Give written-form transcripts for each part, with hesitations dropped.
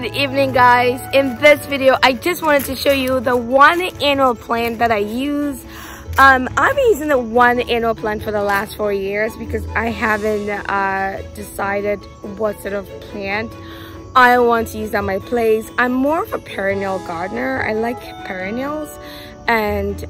Good evening, guys. In this video I just wanted to show you the one annual plant that I use. I've been using the one annual plant for the last 4 years because I haven't decided what sort of plant I want to use on my place. I'm more of a perennial gardener. I like perennials, and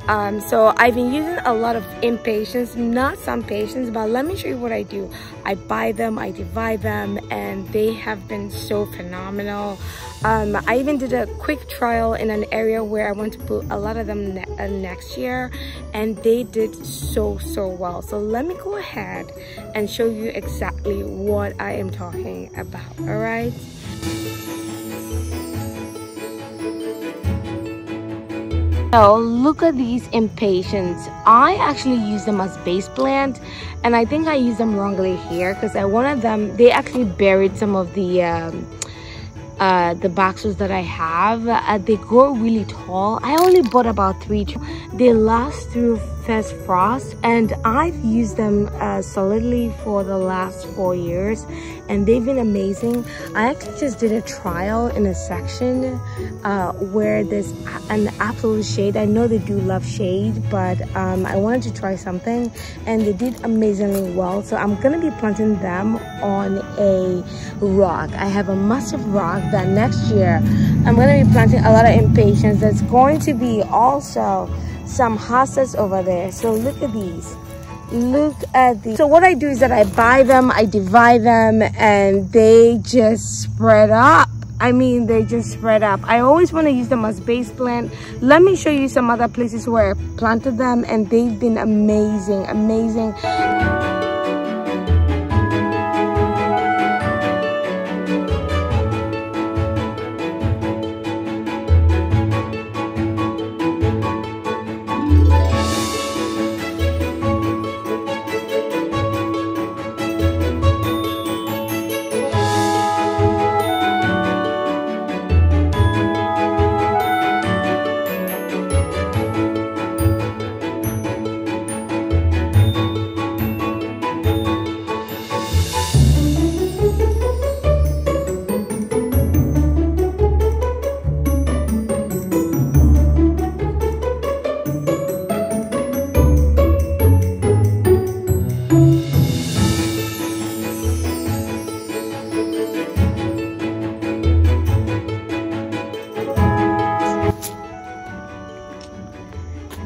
so I've been using a lot of Impatiens, not some patience, but let me show you what I do. I buy them, I divide them, and they have been so phenomenal. I even did a quick trial in an area where I want to put a lot of them next year, and they did so well. So let me go ahead and show you exactly what I am talking about. All right. So look at these Impatiens. I actually use them as base plant, and I think I used them wrongly here because I wanted them. They actually buried some of the boxes that I have. They grow really tall. I only bought about 3. They last through first frost, and I've used them solidly for the last 4 years, and they've been amazing. I actually just did a trial in a section where there's an absolute shade. I know they do love shade, but I wanted to try something, and they did amazingly well. So I'm gonna be planting them on a rock. I have a massive rock that next year I'm gonna be planting a lot of Impatiens. There's going to be also some hostas over there. So look at these. Look at these. So what I do is that I buy them, I divide them, and they just spread up. I mean, they just spread up. I always want to use them as base plant. Let me show you some other places where I planted them, and they've been amazing.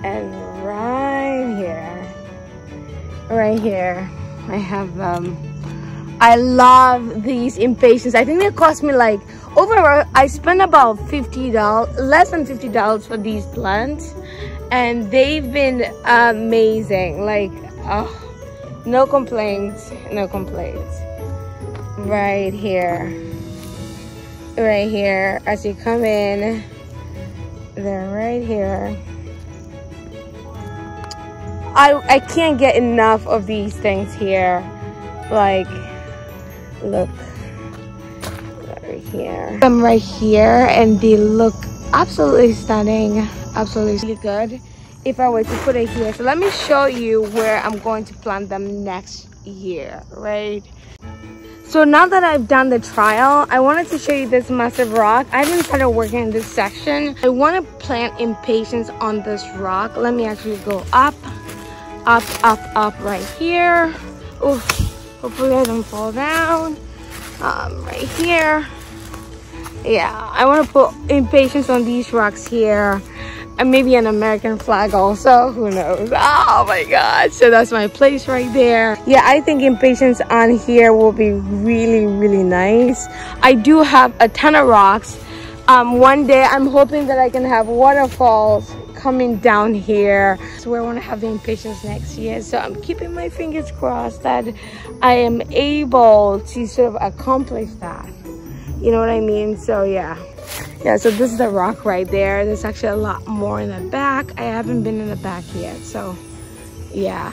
And right here I have them. I love these Impatiens. I think they cost me like I spent about $50, less than $50 for these plants, and they've been amazing. Like, oh, no complaints. Right here as you come in, they're right here. I can't get enough of these things here. Like, look right here. I'm right here, and they look absolutely stunning, absolutely good if I were to put it here. So let me show you where I'm going to plant them next year, right? So now that I've done the trial, I wanted to show you this massive rock. I haven't started working in this section. I want to plant Impatiens on this rock. Let me actually go up right here. Oof, hopefully I don't fall down. Right here. Yeah, I want to put Impatiens on these rocks here, and maybe an American flag also, who knows. Oh my god, so that's my place right there. Yeah, I think Impatiens on here will be really nice. I do have a ton of rocks. One day I'm hoping that I can have waterfalls coming down here. So I want to have the Impatiens next year. So I'm keeping my fingers crossed that I am able to sort of accomplish that. You know what I mean? So yeah, so this is the rock right there. There's actually a lot more in the back. I haven't been in the back yet, so yeah.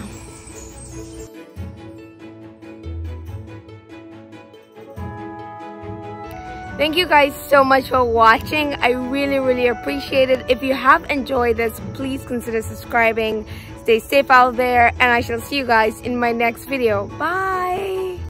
Thank you guys so much for watching. I really appreciate it. If you have enjoyed this, please consider subscribing. Stay safe out there, and I shall see you guys in my next video. Bye.